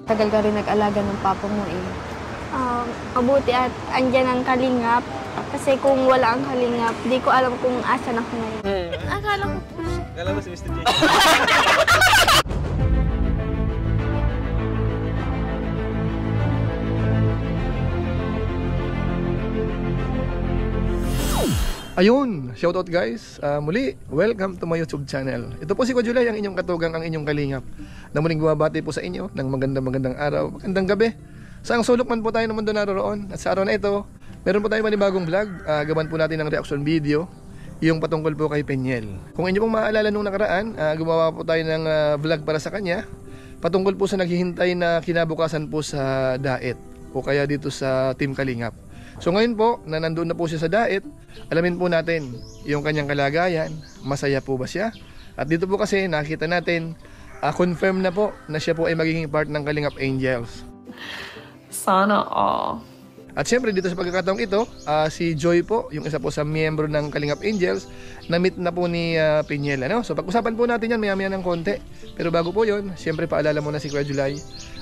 Tagal ka rin nag-alaga ng papa mo eh. Mabuti at andyan ang kalingap. Kasi kung wala ang kalingap, di ko alam kung asan ako ngayon. Akala ko po siya. Akala mo si Mr. J. Ayun, shoutout guys. Muli, welcome to my YouTube channel. Ito po si Ko Julay, ang inyong katugang, ang inyong kalingap, na muling bumabati po sa inyo ng magandang araw, magandang gabi. Saang sulok man po tayo ng mundo naroon. At sa araw na ito, meron po tayong manibagong vlog. Gawan po natin ng reaction video, yung patungkol po kay Peniel. Kung inyo pong maaalala nung nakaraan, gumawa po tayo ng vlog para sa kanya, patungkol po sa naghihintay na kinabukasan po sa Daet, o kaya dito sa Team Kalingap. So ngayon po, na nandun na po siya sa Daet, alamin po natin yung kanyang kalagayan, masaya po ba siya? At dito po kasi nakita natin, confirm na po na siya po ay magiging part ng Kalingap Angels. Sana all. At syempre dito sa pagkakataong ito, si Joy po, yung isa po sa miyembro ng Kalingap Angels, na-meet na po ni Peniel. Ano? So pag-usapan po natin yan maya-maya ng konti. Pero bago po yun, syempre paalala muna si Kuya Julay.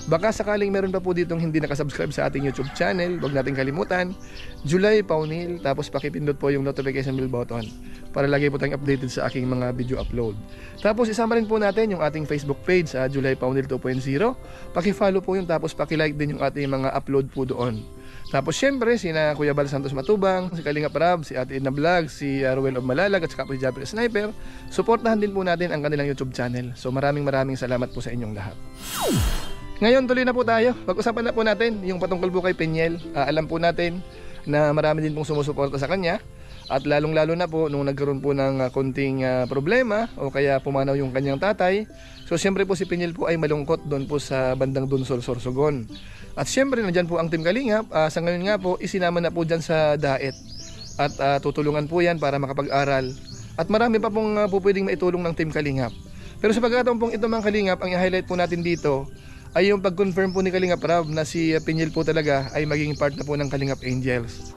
Baka sakaling meron pa po ditong hindi nakasubscribe sa ating YouTube channel, huwag natin kalimutan, Julay Paunil, tapos pakipindot po yung notification bell button para lagi po tayong updated sa aking mga video upload. Tapos isama rin po natin yung ating Facebook page, Julay Paunil 2.0. Paki-follow po yun, tapos paki-like din yung ating mga upload po doon. Tapos syempre, sina Kuya Bal Santos Matubang, si Kalingap Rab, si Ate Edna Vlog, si Ruel of Malalag, at saka po si Japper Sniper. Suportahan din po natin ang kanilang YouTube channel. So maraming salamat po sa inyong lahat. Ngayon tuloy na po tayo. Pag-usapan na po natin yung patungkol po kay Peniel. Alam po natin na marami din pong sumusuporta sa kanya. At lalong-lalo na po nung nagkaroon po ng konting problema o kaya pumanaw yung kanyang tatay. So siyempre po si Peniel po ay malungkot doon po sa bandang Dunsol, Sorsogon. At siyempre nandyan po ang Team Kalingap. Sa ngayon nga po isinama na po dyan sa Daet. At tutulungan po yan para makapag-aral. At marami pa pong pwedeng maitulong ng Team Kalingap. Pero sa pagkakataon pong ito mga Kalingap, ang i-highlight po natin dito ay yung pag-confirm po ni Kalingap Rab na si Peniel po talaga ay magiging part na po ng Kalingap Angels.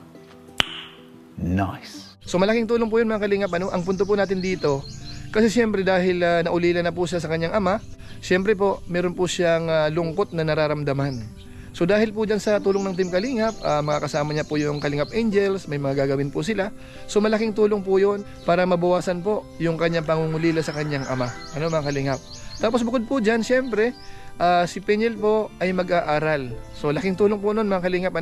Nice. So malaking tulong po yun mga Kalingap. Ang punto po natin dito, kasi siyempre dahil naulila na po siya sa kanyang ama, siyempre po meron po siyang lungkot na nararamdaman. So dahil po dyan sa tulong ng Team Kalingap, makakasama niya po yung Kalingap Angels, may mga gagawin po sila. So malaking tulong po yun para mabawasan po yung kanyang pangungulila sa kanyang ama. Ano mga Kalingap? Tapos bukod po dyan, siyempre, si Peniel po ay mag-aaral. So laking tulong po nun mga Kalingap,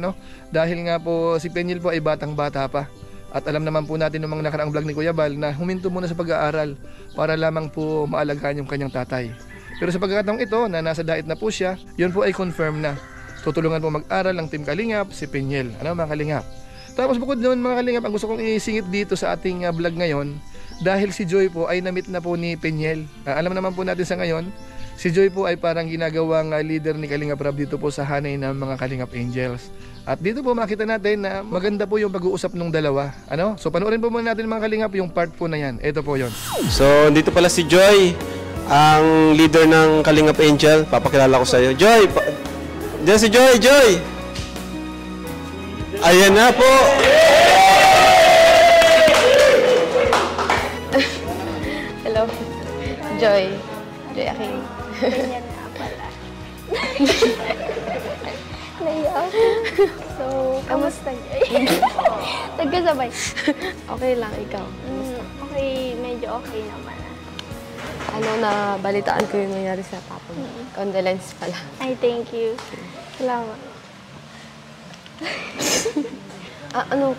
dahil nga po si Peniel po ay batang-bata pa. At alam naman po natin ng mga nakaraang vlog ni Kuya Bal na huminto muna sa pag-aaral para lamang po maalagaan yung kanyang tatay. Pero sa pagkakataong ito na nasa Daet na po siya, yun po ay confirm na. Tutulungan po mag-aral ang Team Kalingap, si Peniel. Mga Kalingap? Tapos bukod doon mga Kalingap, ang gusto kong isingit dito sa ating vlog ngayon, dahil si Joy po ay na-meet na po ni Peniel. Alam naman po natin sa ngayon, si Joy po ay parang ginagawang leader ni Kalingap Rab dito po sa hanay ng mga Kalingap Angels. At dito po makita natin na maganda po yung pag-uusap ng dalawa. So panoorin po muna natin mga Kalingap yung part po na yan. Ito po yon. So, dito pala si Joy, ang leader ng Kalingap Angel. Papakilala ko sa iyo. Joy! Diyan si Joy! Joy! Ayan na po! Hello. Joy. Joy Aking. Ganyan nga pala. Naiyak. So, kamusta? Nagkasabay. Okay lang, ikaw. Okay, medyo okay naman. Na balitaan ko yung nangyari sa papa mo. Condolence pala. Ay, thank you. Salamat.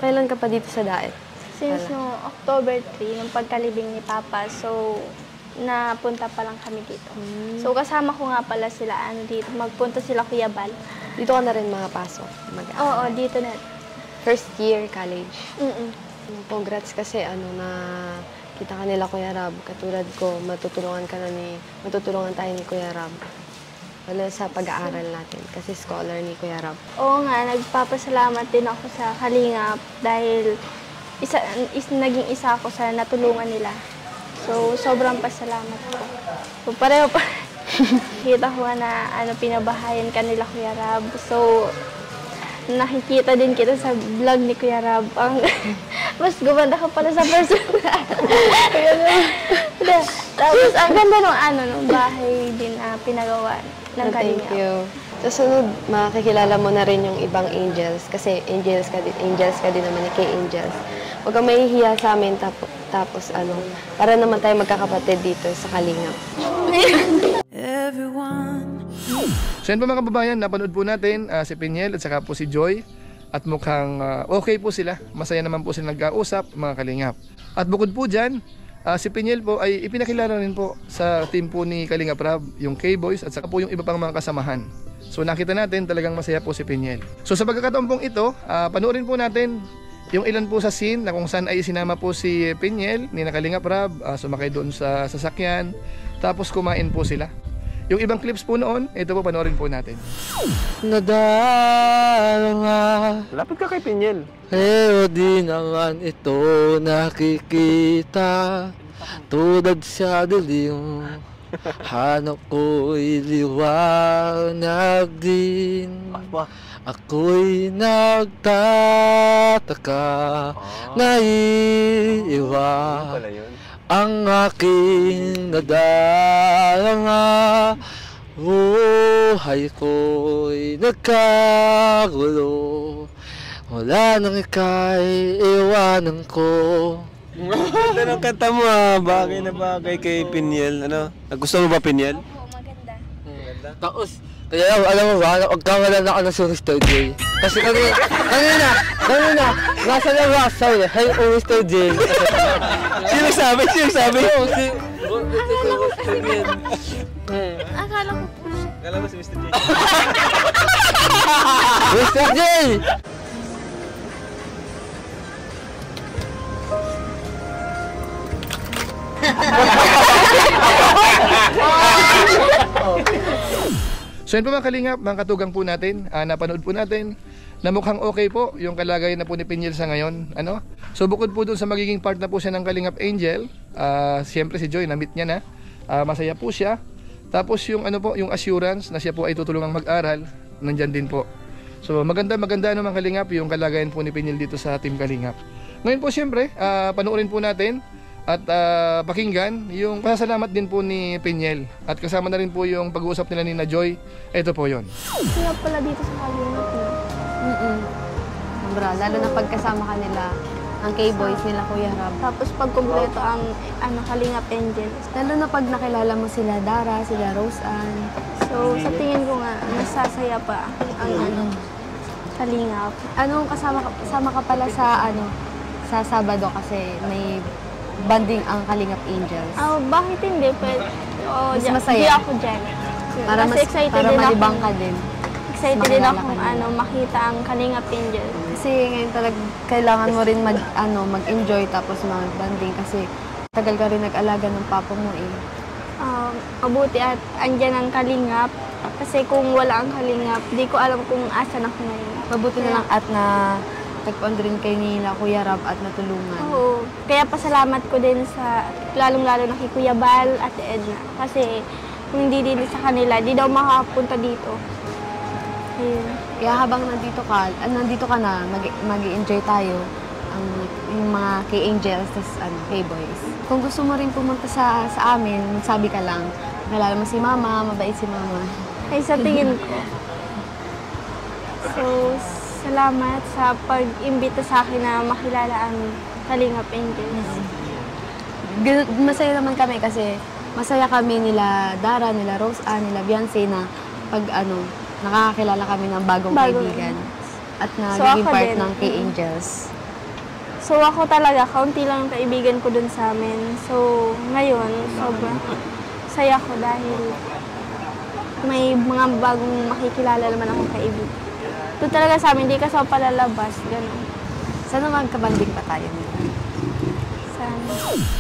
Kailan ka pa dito sa Daet? Since no October 3, nung pagkalibing ni Papa, so napunta pa lang kami dito. So kasama ko nga pala sila dito. Magpunta sila Kuya Bal. Dito ka na rin makapasok? Oo, dito na. First year college? Congrats kasi na kita ka nila Kuya Rab. Katulad ko, matutulungan tayo ni Kuya Rab. Wala sa pag-aaral natin kasi scholar ni Kuya Rab. Oo nga, nagpapasalamat din ako sa Kalingap dahil naging isa ako sa natulungan nila. So, sobrang pasalamat ko. So, pareho pa. Kita ko na pinabahayan ka nila Kuya Rab. So, nakikita din kita sa vlog ni Kuya Rab. Mas gumanda ka pala sa personal. Tapos, ang ganda nung bahay din pinagawa ng Kalingap. Thank you. Sa sunod, makikilala mo na rin yung ibang angels kasi angels ka din naman ni kay angels. Huwag kang mahihiya sa amin tapos para naman tayo magkakapatid dito sa Kalingap. So yan po mga kababayan, napanood po natin si Peniel at saka po si Joy at mukhang okay po sila. Masaya naman po sila nag-kausap mga Kalingap. At bukod po dyan, si Peniel po ay ipinakilala rin po sa team po ni Kalingap Rab, yung K-Boys at saka po yung iba pang mga kasamahan. So nakita natin talagang masaya po si Peniel. So sa pagkakataon pong ito, panoorin po natin yung ilan po sa scene na kung saan ay sinama po si Peniel ni Kalingap Rab, sumakay doon sa sasakyan, tapos kumain po sila. Yung ibang clips po noon, ito po panoorin po natin. Nadarama, Lapit ka kay Peniel. pero di naman ito nakikita. Tulad sa dilim, hanap ko'y liwanag din. Ako'y nagtataka, naiiwa. Ang aking nadarama, buhay ko'y nagkagulo. Wala nang ika'y iwanan ko. Ganda ng kanta mo bagay na bagay kay Peniel. Nagustuhan mo ba Peniel? Oo, maganda. Tapos, kaya alam mo ba, pagkawala na ako ng Mr. J. Kasi kanina, nasa labas, sabi niya, hey, Mr. J. Sino sabi? Oo, si Akala ko po siya. Kala mo si Mr. J. Mr. J! So yun po mga Kalingap, mga katugang po natin, napanood po natin na mukhang okay po yung kalagayan na po ni Peniel sa ngayon. So bukod po dun sa magiging part na po siya ng Kalingap Angel, siyempre si Joy, na-meet niya na, masaya po siya. Tapos yung yung assurance na siya po ay tutulungang mag-aral, nandyan din po. So maganda mga Kalingap yung kalagayan po ni Peniel dito sa Team Kalingap. Ngayon po siyempre, panoorin po natin at pakinggan yung pasasalamat din po ni Peniel. At kasama na rin po yung pag-uusap nila ni na Joy. Ito po yon. Kaya pala dito sa Kalingap na. Sobra, lalo na pagkasama ka nila, ang K-Boys nila Kuya Rab. Tapos pag kumpleto ang Kalingap Angels. Lalo na pag nakilala mo sila Dara, sila Rose Ann. So sa tingin ko nga, masasaya pa ang Kalingap. Kasama ka pala sa sa Sabado kasi may banding ang Kalingap Angels. Bakit hindi? Mas masaya. Hindi ako dyan. Kasi excited para din malibang ako. ka din. Excited din Makilala akong ka nila. makita ang Kalingap Angels. Kasi ngayon talaga kailangan mo rin mag-enjoy tapos mag-banding kasi tagal ka rin nag-alaga ng papa mo eh. Mabuti at andyan ang Kalingap. Kasi kung wala ang Kalingap, di ko alam kung asan ako ngayon. Mabuti na lang at na tagpuan rin kayo nila Kuya Rab at natulungan. Oo. Kaya pasalamat ko din sa, lalong-lalo na kay Kuya Bal at Edna. Kasi kung hindi din sa kanila, di daw makapunta dito. Ayun. Kaya habang nandito ka na, mag-i-enjoy tayo yung mga K-Angels, K-Boys. Kung gusto mo rin pumunta sa amin, sabi ka lang, nakilala mo si Mama, mabait si Mama. Ay, sa tingin ko. So, salamat sa pag-imbita sa akin na makilala ang Kalingap Angels. Masaya naman kami kasi masaya kami nila Dara, nila Rose Ann, nila Beyonce na pag nakakakilala kami ng bagong kaibigan at nagiging part ng K-Angels. So ako talaga, kaunti lang ang kaibigan ko dun sa amin. So ngayon, sobrang saya ko dahil may mga bagong makikilala naman akong kaibigan. Doon talaga sa amin, hindi ka sa palalabas, gano'n. Sana magkabanding pa tayo nila. Sana.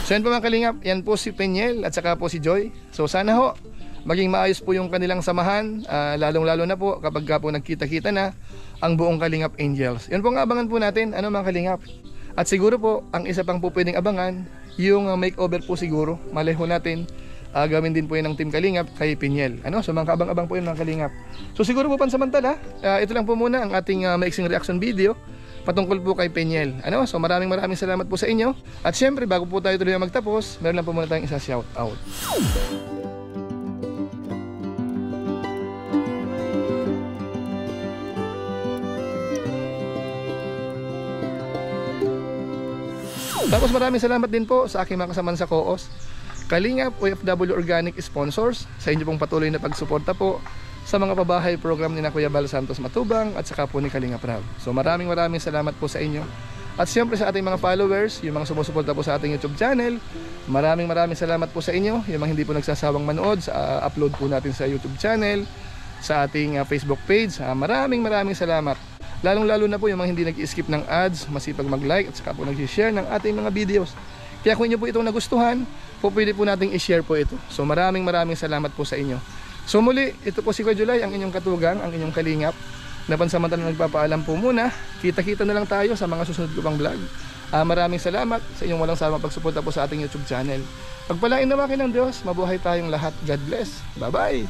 So yan po mga Kalingap, yan po si Peniel at saka po si Joy. So sana ho, maging maayos po yung kanilang samahan, lalong-lalo na po kapag po nagkita-kita na ang buong Kalingap Angels. Yan po ang abangan po natin, mga Kalingap. At siguro po, ang isa pang po pwedeng abangan, yung makeover po siguro. Malay ho natin, gawin din po yun ng Team Kalingap kay Peniel. So mga kaabang-abang po yun mga Kalingap. So siguro po pansamantala, ito lang po muna ang ating maiksing reaction video patungkol po kay Peniel. So maraming salamat po sa inyo. At syempre, bago po tayo tuloy magtapos, meron lang po muna tayong isa shout out. Tapos maraming salamat din po sa aking mga kasamahan sa COOS, Kalingap, OFW Organic Sponsors, sa inyo pong patuloy na pagsuporta po sa mga pabahay program ni na Kuya Bal Santos Matubang at saka po ni Kalingap Rab. So maraming salamat po sa inyo. At siyempre sa ating mga followers, yung mga sumusuporta po sa ating YouTube channel, maraming salamat po sa inyo. Yung mga hindi po nagsasawang manood sa upload po natin sa YouTube channel, sa ating Facebook page. Maraming salamat. Lalong-lalo na po yung mga hindi nag-skip ng ads, masipag mag-like at saka po nag-share ng ating mga videos. Kaya kung inyo po itong nagustuhan, po pwede po nating i-share po ito. So maraming salamat po sa inyo. So muli, ito po si Kuya July, ang inyong katugang, ang inyong kalingap, na pansamantala nagpapaalam po muna. Kita-kita na lang tayo sa mga susunod ko pang vlog. Maraming salamat sa inyong walang sawang pagsuporta po sa ating YouTube channel. Pagpalain naman ng Diyos, mabuhay tayong lahat. God bless. Bye-bye!